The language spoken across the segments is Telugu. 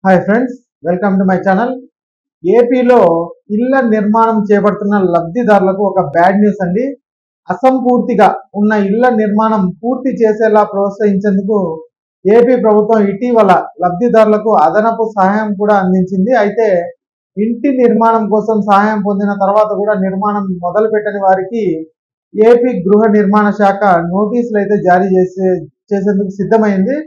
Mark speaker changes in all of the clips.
Speaker 1: Hi friends, welcome to my channel. ఏపీలో ఇళ్ల నిర్మాణం చేపడుతున్న లబ్ధిదారులకు ఒక బ్యాడ్ న్యూస్ అండి. అసంపూర్తిగా ఉన్న ఇళ్ల నిర్మాణం పూర్తి చేసేలా ప్రోత్సహించేందుకు ఏపీ ప్రభుత్వం ఇటీవల లబ్ధిదారులకు అదనపు సహాయం కూడా అందించింది. అయితే ఇంటి నిర్మాణం కోసం సహాయం పొందిన తర్వాత కూడా నిర్మాణం మొదలు పెట్టని వారికి ఏపీ గృహ నిర్మాణ శాఖ నోటీసులు అయితే జారీ చేసేందుకు సిద్ధమైంది.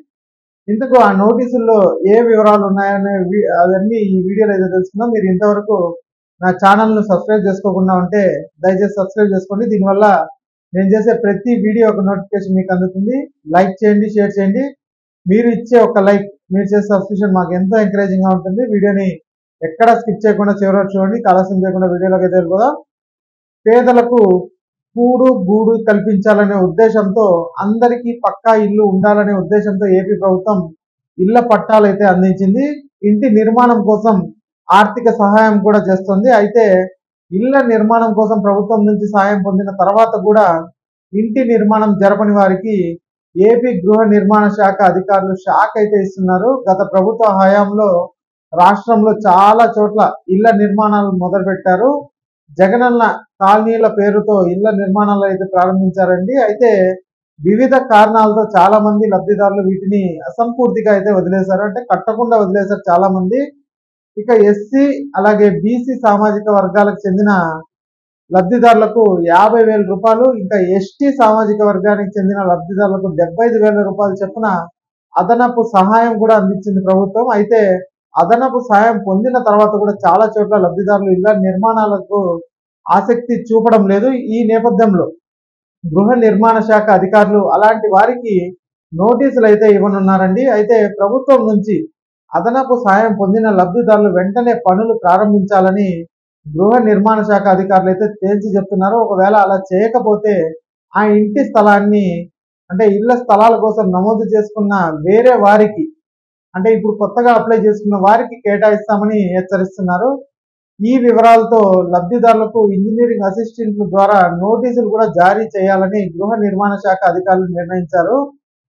Speaker 1: ఇందుకు ఆ నోటీసుల్లో ఏ వివరాలు ఉన్నాయనే అవన్నీ ఈ వీడియోలో అయితే తెలుసుకుందాం. మీరు ఇంతవరకు నా ఛానల్ను సబ్స్క్రైబ్ చేసుకోకుండా ఉంటే దయచేసి సబ్స్క్రైబ్ చేసుకోండి. దీనివల్ల నేను చేసే ప్రతి వీడియో ఒక నోటిఫికేషన్ మీకు అందుతుంది. లైక్ చేయండి, షేర్ చేయండి. మీరు ఇచ్చే ఒక లైక్, మీరు చేసే సబ్స్క్రిప్షన్ మాకు ఎంతో ఎంకరేజింగ్గా ఉంటుంది. వీడియోని ఎక్కడ స్కిప్ చేయకుండా చివరి వరకు చూడండి. ఆలస్యం చేయకుండా వీడియోలోకి అయితే వెళ్ళిపోదాం. పేదలకు కూడు గూడు కల్పించాలనే ఉద్దేశంతో, అందరికీ పక్కా ఇల్లు ఉండాలనే ఉద్దేశంతో ఏపీ ప్రభుత్వం ఇళ్ల పట్టాలు అయితే అందించింది. ఇంటి నిర్మాణం కోసం ఆర్థిక సహాయం కూడా చేస్తుంది. అయితే ఇళ్ల నిర్మాణం కోసం ప్రభుత్వం నుంచి సహాయం పొందిన తర్వాత కూడా ఇంటి నిర్మాణం జరపని వారికి ఏపీ గృహ నిర్మాణ శాఖ అధికారులు షాక్ అయితే ఇస్తున్నారు. గత ప్రభుత్వ హయాంలో రాష్ట్రంలో చాలా చోట్ల ఇళ్ల నిర్మాణాలు మొదలుపెట్టారు. జగనన్న కాలనీల పేరుతో ఇళ్ల నిర్మాణాలు అయితే ప్రారంభించారండి. అయితే వివిధ కారణాలతో చాలా మంది లబ్ధిదారులు వీటిని అసంపూర్తిగా అయితే వదిలేశారు, అంటే కట్టకుండా వదిలేశారు చాలా మంది. ఇక ఎస్సీ అలాగే బీసీ సామాజిక వర్గాలకు చెందిన లబ్ధిదారులకు 50,000 రూపాయలు, ఇంకా ఎస్టీ సామాజిక వర్గానికి చెందిన లబ్ధిదారులకు 75,000 రూపాయలు చొప్పున అదనపు సహాయం కూడా అందించింది ప్రభుత్వం. అయితే అదనపు సహాయం పొందిన తర్వాత కూడా చాలా చోట్ల లబ్ధిదారులు ఇళ్ల నిర్మాణాలకు ఆసక్తి చూపడం లేదు. ఈ నేపథ్యంలో గృహ నిర్మాణ శాఖ అధికారులు అలాంటి వారికి నోటీసులు అయితే ఇవ్వనున్నారండి. అయితే ప్రభుత్వం నుంచి అదనపు సహాయం పొందిన లబ్ధిదారులు వెంటనే పనులు ప్రారంభించాలని గృహ నిర్మాణ శాఖ అధికారులు అయితే తేల్చి చెప్తున్నారు. ఒకవేళ అలా చేయకపోతే ఆ ఇంటి స్థలాన్ని, అంటే ఇళ్ల స్థలాల కోసం నమోదు చేసుకున్న వేరే వారికి, అంటే ఇప్పుడు కొత్తగా అప్లై చేసుకున్న వారికి కేటాయిస్తామని హెచ్చరిస్తున్నారు. ఈ వివరాలతో లబ్ధిదారులకు ఇంజనీరింగ్ అసిస్టెంట్ల ద్వారా నోటీసులు కూడా జారీ చేయాలని గృహ నిర్మాణ శాఖ అధికారులు నిర్ణయించారు.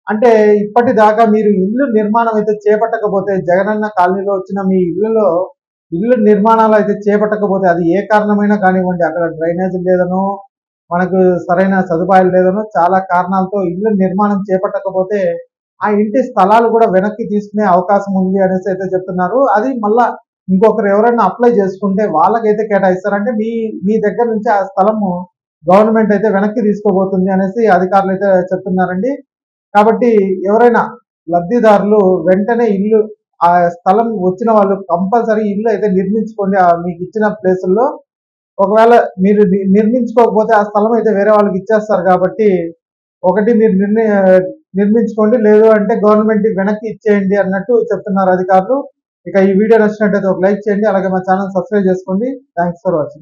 Speaker 1: అంటే ఇప్పటిదాకా మీరు ఇల్లు నిర్మాణం అయితే చేపట్టకపోతే, జగనన్న కాలనీలో వచ్చిన మీ ఇల్లు నిర్మాణాలు అయితే చేపట్టకపోతే, అది ఏ కారణమైనా కానివ్వండి, అక్కడ డ్రైనేజ్ లేదనో, మనకు సరైన సదుపాయాలు లేదనో, చాలా కారణాలతో ఇల్లు నిర్మాణం చేపట్టకపోతే ఆ ఇంటి స్థలాలు కూడా వెనక్కి తీసుకునే అవకాశం ఉంది అనేసి అయితే చెప్తున్నారు. అది మళ్ళా ఇంకొకరు ఎవరైనా అప్లై చేసుకుంటే వాళ్ళకైతే కేటాయిస్తారు. అంటే మీ దగ్గర నుంచి ఆ స్థలము గవర్నమెంట్ అయితే వెనక్కి తీసుకోబోతుంది అనేసి అధికారులు అయితే చెప్తున్నారండి. కాబట్టి ఎవరైనా లబ్ధిదారులు వెంటనే ఇల్లు, ఆ స్థలం వచ్చిన వాళ్ళు కంపల్సరీ ఇల్లు అయితే నిర్మించుకోండి మీకు ఇచ్చిన ప్లేసుల్లో. ఒకవేళ మీరు నిర్మించుకోకపోతే ఆ స్థలం అయితే వేరే వాళ్ళకి ఇచ్చేస్తారు. కాబట్టి ఒకటి మీరు నిర్మించుకోండి, లేదు అంటే గవర్నమెంట్ వెనక్కి ఇచ్చేయండి అన్నట్టు చెప్తున్నారు అధికారులు. ఇక ఈ వీడియో నచ్చినట్టయితే ఒక లైక్ చేయండి, అలాగే మా ఛానల్ సబ్స్క్రైబ్ చేసుకోండి. Thanks for watching.